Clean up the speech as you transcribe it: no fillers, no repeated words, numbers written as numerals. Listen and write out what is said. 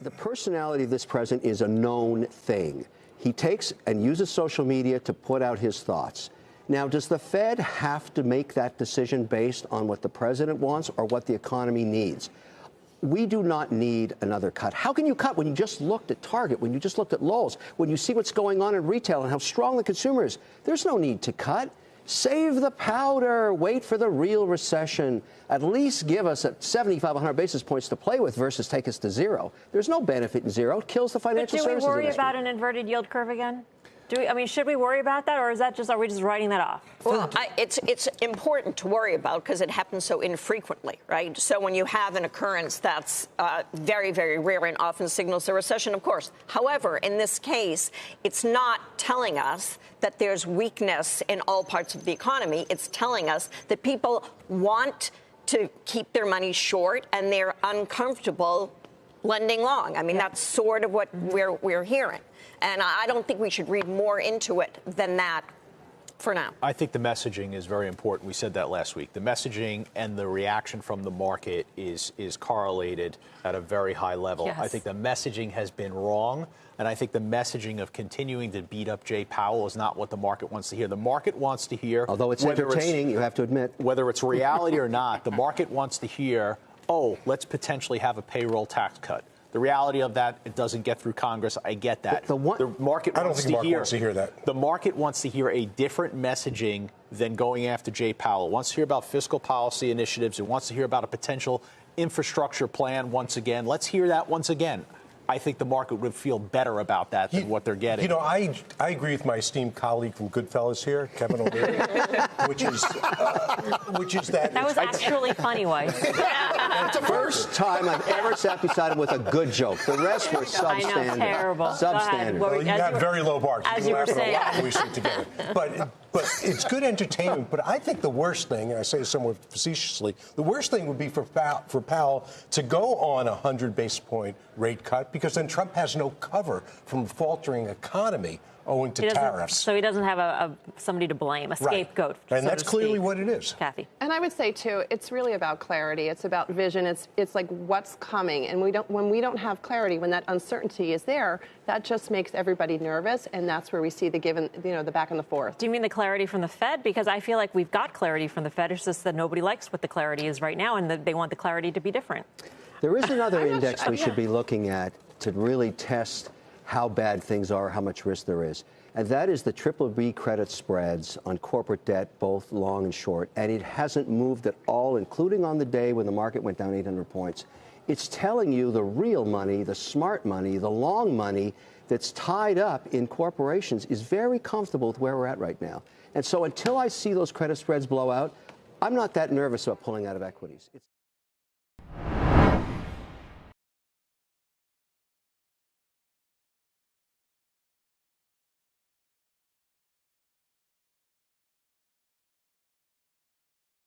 The personality of this president is a known thing. He takes and uses social media to put out his thoughts. Now, does the Fed have to make that decision based on what the president wants or what the economy needs? We do not need another cut. How can you cut when you just looked at Target, when you just looked at Lowe's, when you see what's going on in retail and how strong the consumer is? There's no need to cut. Save the powder. Wait for the real recession. At least give us 7,500 basis points to play with versus take us to zero. There's no benefit in zero. It kills the financial services industry. Do we worry about an inverted yield curve again? Should we worry about that, or are we just writing that off? Well, it's important to worry about because it happens so infrequently, right? So when you have an occurrence that's very, very rare and often signals a recession, of course. However, in this case, it's not telling us that there's weakness in all parts of the economy. It's telling us that people want to keep their money short and they're uncomfortable lending long. I mean, that's sort of what we're hearing. And I don't think we should read more into it than that for now. I think the messaging is very important. We said that last week. The messaging and the reaction from the market is correlated at a very high level. Yes. I think the messaging has been wrong. And I think the messaging of continuing to beat up Jay Powell is not what the market wants to hear. The market wants to hear, although it's entertaining, you have to admit, whether it's reality or not, the market wants to hear, oh, let's potentially have a payroll tax cut. The reality of that, it doesn't get through Congress. I get that. The market wants to hear that. The market wants to hear a different messaging than going after Jay Powell. It wants to hear about fiscal policy initiatives. It wants to hear about a potential infrastructure plan once again. Let's hear that once again. I think the market would feel better about that than what they're getting. You know, I agree with my esteemed colleague from Goodfellas here, Kevin O'Leary, which is that. That was actually funny, Weiss. It's the first time I've ever sat beside him with a good joke. The rest were substandard. I know, terrible. Substandard. Well, you have very low bars. As you were saying. When we sit together. But it's good entertainment. But I think the worst thing, and I say it somewhat facetiously, the worst thing would be for Powell to go on a 100 basis point rate cut, because then Trump has no cover from a faltering economy owing to tariffs. So he doesn't have somebody to blame, a scapegoat. Right. And that's clearly what it is. Kathy. And I would say, too, it's really about clarity. It's about vision. It's like what's coming. And when we don't have clarity, when that uncertainty is there, that just makes everybody nervous. And that's where we see the the back and the forth. Do you mean the clarity from the Fed? Because I feel like we've got clarity from the Fed. It's just that nobody likes what the clarity is right now, and they want the clarity to be different. There is another index we should be looking at to really test how bad things are, how much risk there is. And that is the BBB credit spreads on corporate debt, both long and short. And it hasn't moved at all, including on the day when the market went down 800 points. It's telling you the real money, the smart money, the long money that's tied up in corporations is very comfortable with where we're at right now. And so until I see those credit spreads blow out, I'm not that nervous about pulling out of equities.